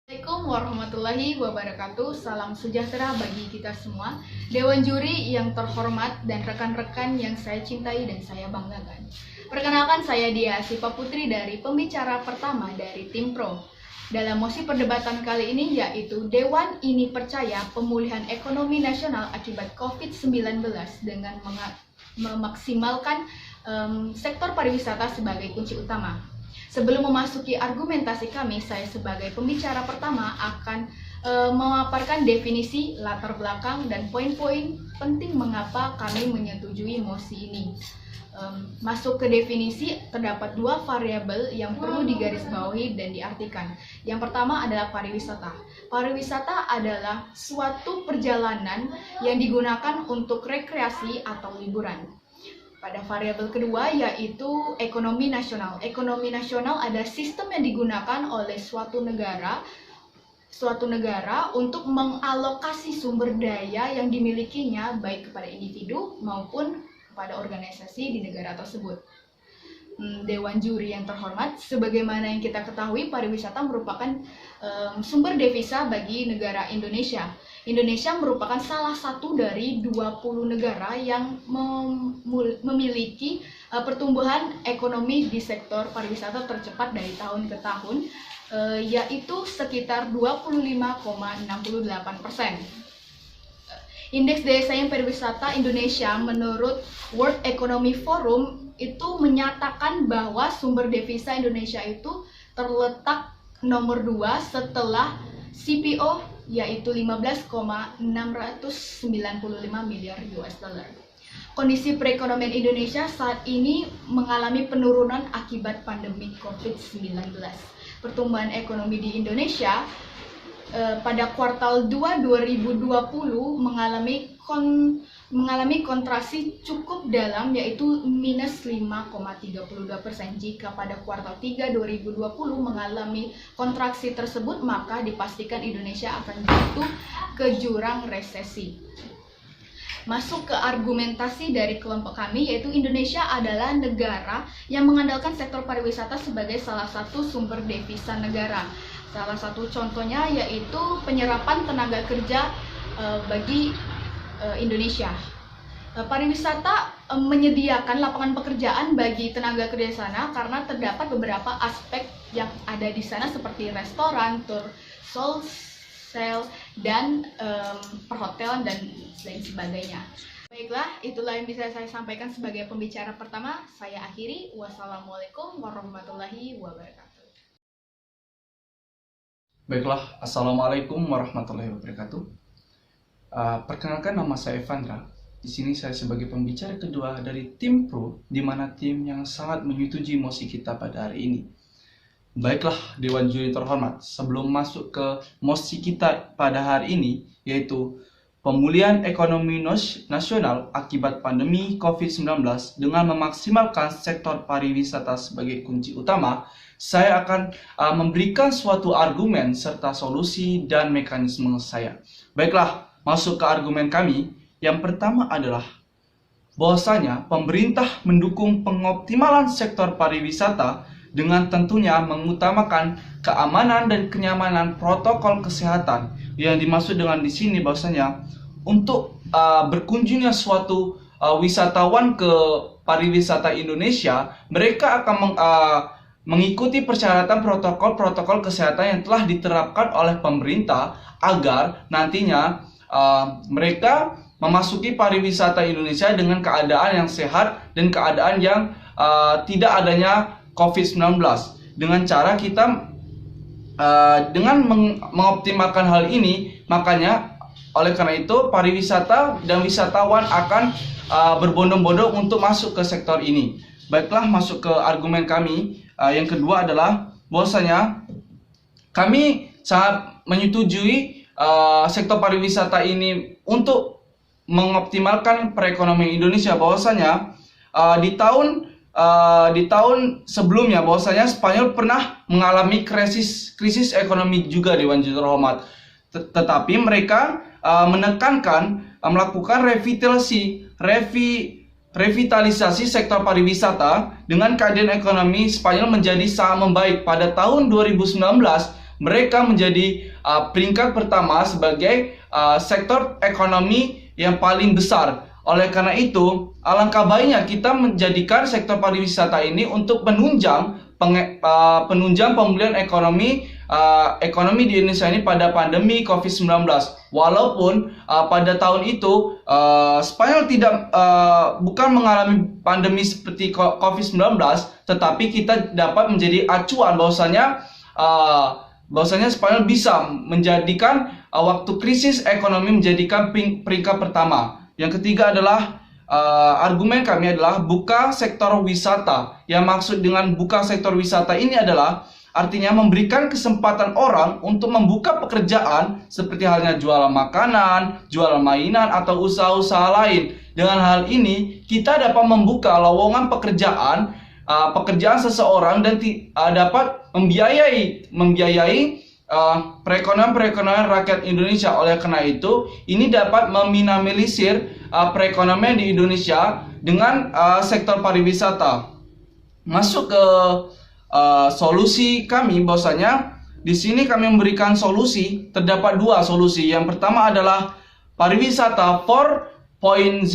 Assalamualaikum warahmatullahi wabarakatuh. Salam sejahtera bagi kita semua. Dewan juri yang terhormat dan rekan-rekan yang saya cintai dan saya banggakan. Perkenalkan, saya Dia Sipa Putri dari pembicara pertama dari Tim Pro. Dalam mosi perdebatan kali ini yaitu Dewan ini percaya pemulihan ekonomi nasional akibat COVID-19 dengan memaksimalkan sektor pariwisata sebagai kunci utama. Sebelum memasuki argumentasi kami, saya sebagai pembicara pertama akan memaparkan definisi, latar belakang, dan poin-poin penting mengapa kami menyetujui mosi ini. Masuk ke definisi, terdapat dua variabel yang perlu digarisbawahi dan diartikan. Yang pertama adalah pariwisata. Pariwisata adalah suatu perjalanan yang digunakan untuk rekreasi atau liburan. Pada variabel kedua yaitu ekonomi nasional. Ekonomi nasional adalah sistem yang digunakan oleh suatu negara untuk mengalokasi sumber daya yang dimilikinya baik kepada individu maupun kepada organisasi di negara tersebut. Dewan juri yang terhormat, sebagaimana yang kita ketahui, pariwisata merupakan sumber devisa bagi negara Indonesia. Indonesia merupakan salah satu dari 20 negara yang memiliki pertumbuhan ekonomi di sektor pariwisata tercepat dari tahun ke tahun, yaitu sekitar 25,68%. Indeks daya saing pariwisata Indonesia menurut World Economic Forum itu menyatakan bahwa sumber devisa Indonesia itu terletak nomor 2 setelah CPO, yaitu 15,695 miliar US dollar. Kondisi perekonomian Indonesia saat ini mengalami penurunan akibat pandemi COVID-19. Pertumbuhan ekonomi di Indonesia pada kuartal 2 2020 mengalami kontraksi cukup dalam, yaitu minus 5,32%. Jika pada kuartal 3 2020 mengalami kontraksi tersebut, maka dipastikan Indonesia akan jatuh ke jurang resesi. Masuk ke argumentasi dari kelompok kami, yaitu Indonesia adalah negara yang mengandalkan sektor pariwisata sebagai salah satu sumber devisa negara. Salah satu contohnya yaitu penyerapan tenaga kerja bagi Indonesia. Pariwisata menyediakan lapangan pekerjaan bagi tenaga kerja sana karena terdapat beberapa aspek yang ada di sana seperti restoran, tour, sale, dan perhotelan dan lain sebagainya. Baiklah, itulah yang bisa saya sampaikan sebagai pembicara pertama. Saya akhiri. Wassalamualaikum warahmatullahi wabarakatuh. Baiklah, Assalamualaikum warahmatullahi wabarakatuh. Perkenalkan, nama saya Evandra. Di sini saya sebagai pembicara kedua dari Tim Pro, di mana tim yang sangat menyetujui mosi kita pada hari ini. Baiklah, Dewan Juri terhormat, sebelum masuk ke mosi kita pada hari ini, yaitu pemulihan ekonomi nasional akibat pandemi COVID-19 dengan memaksimalkan sektor pariwisata sebagai kunci utama, saya akan memberikan suatu argumen serta solusi dan mekanisme saya. Baiklah, masuk ke argumen kami. Yang pertama adalah bahwasanya pemerintah mendukung pengoptimalan sektor pariwisata dengan tentunya mengutamakan keamanan dan kenyamanan protokol kesehatan. Yang dimaksud dengan di sini bahwasanya untuk berkunjungnya suatu wisatawan ke pariwisata Indonesia, mereka akan mengikuti persyaratan protokol kesehatan yang telah diterapkan oleh pemerintah agar nantinya mereka memasuki pariwisata Indonesia dengan keadaan yang sehat dan keadaan yang tidak adanya COVID-19. Dengan cara kita dengan mengoptimalkan hal ini, makanya oleh karena itu pariwisata dan wisatawan akan berbondong-bondong untuk masuk ke sektor ini. Baiklah, masuk ke argumen kami. Yang kedua adalah bahwasanya kami sangat menyetujui sektor pariwisata ini untuk mengoptimalkan perekonomian Indonesia. Bahwasanya di tahun sebelumnya bahwasanya Spanyol pernah mengalami krisis ekonomi juga, Dewan Juri terhormat. Tetapi mereka menekankan melakukan revitalisasi sektor pariwisata dengan keadaan ekonomi Spanyol menjadi sangat membaik. Pada tahun 2019 mereka menjadi peringkat pertama sebagai sektor ekonomi yang paling besar. Oleh karena itu, alangkah baiknya kita menjadikan sektor pariwisata ini untuk penunjang pemulihan ekonomi di Indonesia ini pada pandemi COVID-19. Walaupun pada tahun itu Spanyol bukan mengalami pandemi seperti COVID-19, tetapi kita dapat menjadi acuan bahwasanya Spanyol bisa menjadikan waktu krisis ekonomi menjadikan peringkat pertama. Yang ketiga adalah argumen kami adalah buka sektor wisata. Yang maksud dengan buka sektor wisata ini adalah artinya memberikan kesempatan orang untuk membuka pekerjaan seperti halnya jualan makanan, jualan mainan, atau usaha-usaha lain. Dengan hal ini, kita dapat membuka lowongan pekerjaan seseorang dan dapat membiayai perekonomian rakyat Indonesia. Oleh karena itu, ini dapat meminimalisir perekonomian di Indonesia dengan sektor pariwisata. Masuk ke solusi kami, bahwasanya di sini kami memberikan solusi. Terdapat dua solusi. Yang pertama adalah pariwisata 4.0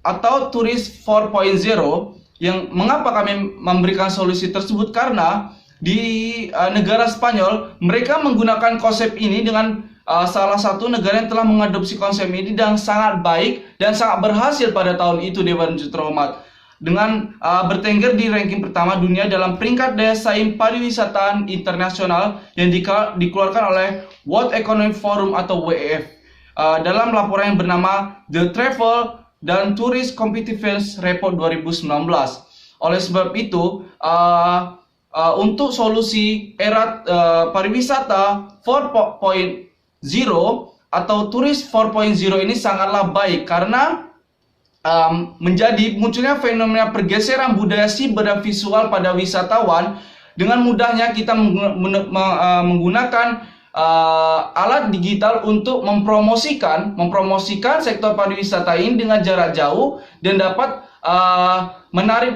atau turis 4.0. Yang mengapa kami memberikan solusi tersebut, karena di negara Spanyol mereka menggunakan konsep ini dengan salah satu negara yang telah mengadopsi konsep ini dan sangat baik dan sangat berhasil pada tahun itu, Dewan Juri terhormat, dengan bertengger di ranking pertama dunia dalam peringkat daya saing pariwisata internasional yang dikeluarkan oleh World Economic Forum atau WEF dalam laporan yang bernama The Travel dan Tourist Competitiveness Report 2019. Oleh sebab itu, untuk solusi era pariwisata 4.0 atau turis 4.0 ini sangatlah baik karena menjadi munculnya fenomena pergeseran budaya siber dan visual pada wisatawan. Dengan mudahnya kita menggunakan alat digital untuk mempromosikan sektor pariwisata ini dengan jarak jauh dan dapat menarik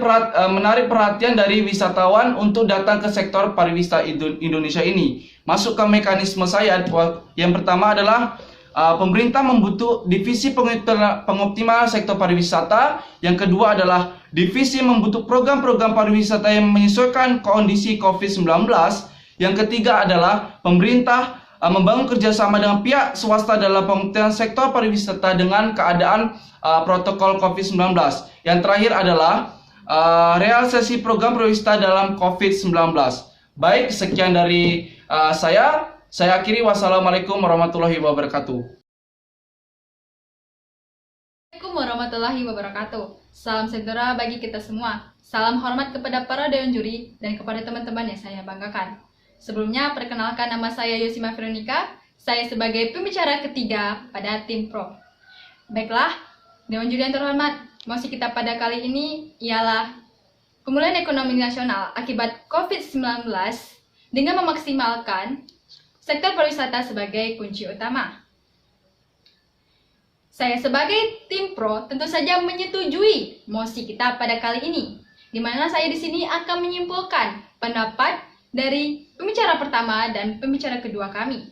perhatian dari wisatawan untuk datang ke sektor pariwisata Indonesia ini. Masuk ke mekanisme saya, yang pertama adalah pemerintah membutuhkan divisi pengoptimalan sektor pariwisata. Yang kedua adalah divisi membutuhkan program-program pariwisata yang menyesuaikan kondisi COVID-19. Yang ketiga adalah pemerintah membangun kerjasama dengan pihak swasta dalam pengoptimalan sektor pariwisata dengan keadaan protokol COVID-19. Yang terakhir adalah realisasi program pariwisata dalam COVID-19. Baik, sekian dari saya. Saya akhiri, wassalamualaikum warahmatullahi wabarakatuh. Assalamualaikum warahmatullahi wabarakatuh. Salam sejahtera bagi kita semua. Salam hormat kepada para dewan juri dan kepada teman-teman yang saya banggakan. Sebelumnya, perkenalkan, nama saya Yosima Veronica. Saya sebagai pembicara ketiga pada tim pro. Baiklah, dewan juri yang terhormat, mosi kita pada kali ini ialah pemulihan ekonomi nasional akibat COVID-19 dengan memaksimalkan sektor pariwisata sebagai kunci utama. Saya sebagai tim pro tentu saja menyetujui mosi kita pada kali ini, di mana saya di sini akan menyimpulkan pendapat dari pembicara pertama dan pembicara kedua kami.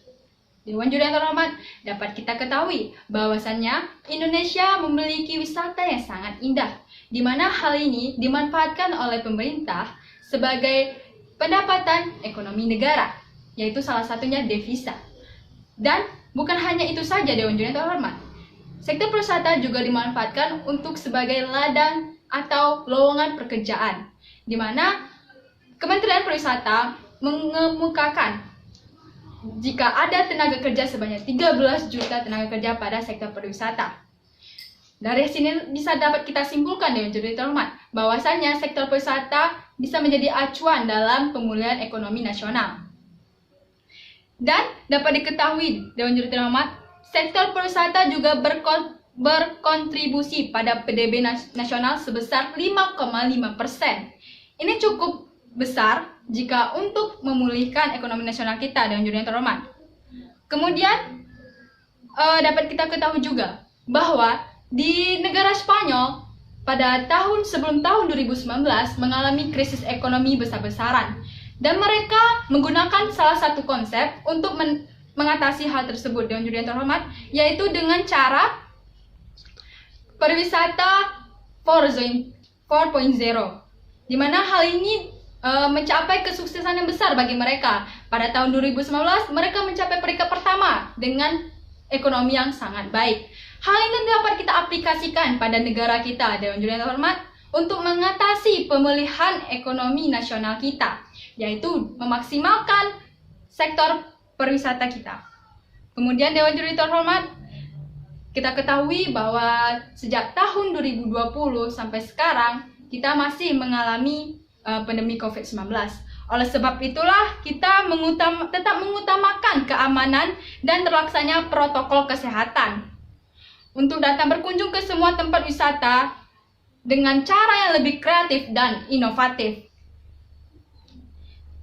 Dewan juri yang terhormat, dapat kita ketahui bahwasannya Indonesia memiliki wisata yang sangat indah, di mana hal ini dimanfaatkan oleh pemerintah sebagai pendapatan ekonomi negara, yaitu salah satunya devisa. Dan bukan hanya itu saja, dewan juri yang terhormat, sektor pariwisata juga dimanfaatkan untuk sebagai ladang atau lowongan pekerjaan, di mana Kementerian Pariwisata mengemukakan jika ada tenaga kerja sebanyak 13 juta tenaga kerja pada sektor pariwisata. Dari sini bisa dapat kita simpulkan, dewan juri terhormat, bahwasanya sektor pariwisata bisa menjadi acuan dalam pemulihan ekonomi nasional. Dan dapat diketahui, dewan juri terhormat, sektor pariwisata juga berkontribusi pada PDB nasional sebesar 5,5%. Ini cukup besar jika untuk memulihkan ekonomi nasional kita, dewan juri yang terhormat. Kemudian dapat kita ketahui juga bahwa di negara Spanyol pada sebelum tahun 2019 mengalami krisis ekonomi besar-besaran, Dan mereka menggunakan salah satu konsep untuk mengatasi hal tersebut, Dewan Juri yang terhormat, yaitu dengan cara pariwisata 4.0, di mana hal ini mencapai kesuksesan yang besar bagi mereka. Pada tahun 2019, mereka mencapai peringkat pertama dengan ekonomi yang sangat baik. Hal ini dapat kita aplikasikan pada negara kita, Dewan Juri yang terhormat, untuk mengatasi pemulihan ekonomi nasional kita, yaitu memaksimalkan sektor pariwisata kita. Kemudian Dewan Juri terhormat, kita ketahui bahwa sejak tahun 2020 sampai sekarang kita masih mengalami pandemi COVID-19. Oleh sebab itulah kita tetap mengutamakan keamanan dan terlaksananya protokol kesehatan untuk datang berkunjung ke semua tempat wisata dengan cara yang lebih kreatif dan inovatif.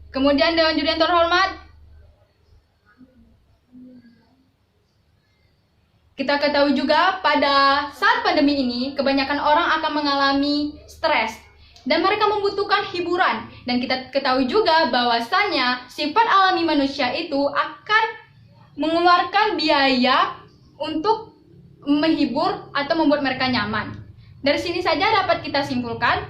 Kemudian Dewan Juri yang terhormat, kita ketahui juga pada saat pandemi ini kebanyakan orang akan mengalami stres dan mereka membutuhkan hiburan. Dan kita ketahui juga bahwasannya sifat alami manusia itu akan mengeluarkan biaya untuk menghibur atau membuat mereka nyaman. Dari sini saja dapat kita simpulkan,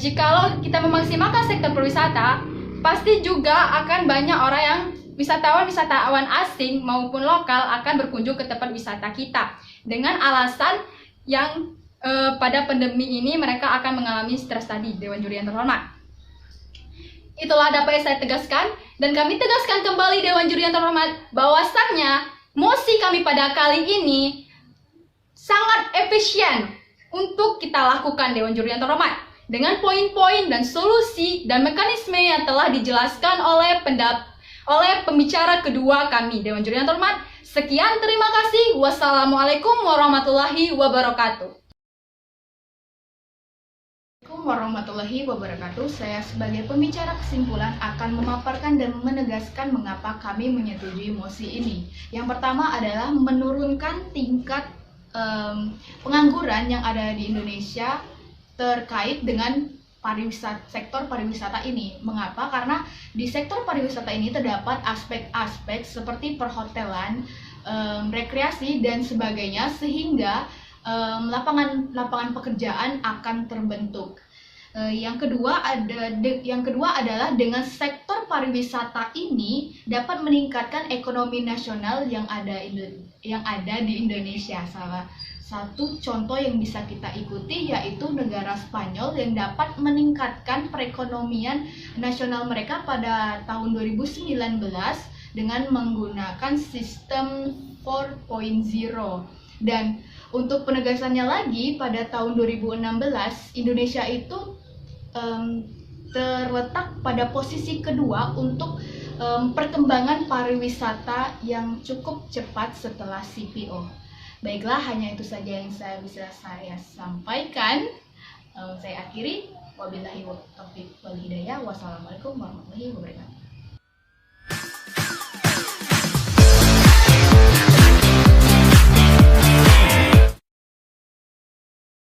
jikalau kita memaksimalkan sektor pariwisata, pasti juga akan banyak orang yang wisatawan asing maupun lokal akan berkunjung ke tempat wisata kita. Dengan alasan yang pada pandemi ini mereka akan mengalami stres tadi, Dewan Juri yang terhormat. Itulah dapat saya tegaskan, dan kami tegaskan kembali Dewan Juri yang terhormat, bahwasannya mosi kami pada kali ini sangat efisien untuk kita lakukan, Dewan Juri yang terhormat, dengan poin-poin dan solusi dan mekanisme yang telah dijelaskan oleh pembicara kedua kami, Dewan Juri yang terhormat. Sekian, terima kasih. Wassalamualaikum warahmatullahi wabarakatuh. Assalamualaikum warahmatullahi wabarakatuh. Saya sebagai pembicara kesimpulan akan memaparkan dan menegaskan mengapa kami menyetujui mosi ini. Yang pertama adalah menurunkan tingkat pengangguran yang ada di Indonesia terkait dengan sektor pariwisata ini. Mengapa? Karena di sektor pariwisata ini terdapat aspek-aspek seperti perhotelan, rekreasi dan sebagainya, sehingga lapangan pekerjaan akan terbentuk. Yang kedua adalah dengan sektor pariwisata ini dapat meningkatkan ekonomi nasional yang ada di Indonesia. Salah satu contoh yang bisa kita ikuti yaitu negara Spanyol yang dapat meningkatkan perekonomian nasional mereka pada tahun 2019 dengan menggunakan sistem 4.0. Dan untuk penegasannya lagi, pada tahun 2016 Indonesia itu terletak pada posisi kedua untuk perkembangan pariwisata yang cukup cepat setelah CPO. Baiklah, hanya itu saja yang bisa saya sampaikan. Saya akhiri. Wabillahi taufiq wal hidayah. Wassalamualaikum warahmatullahi wabarakatuh.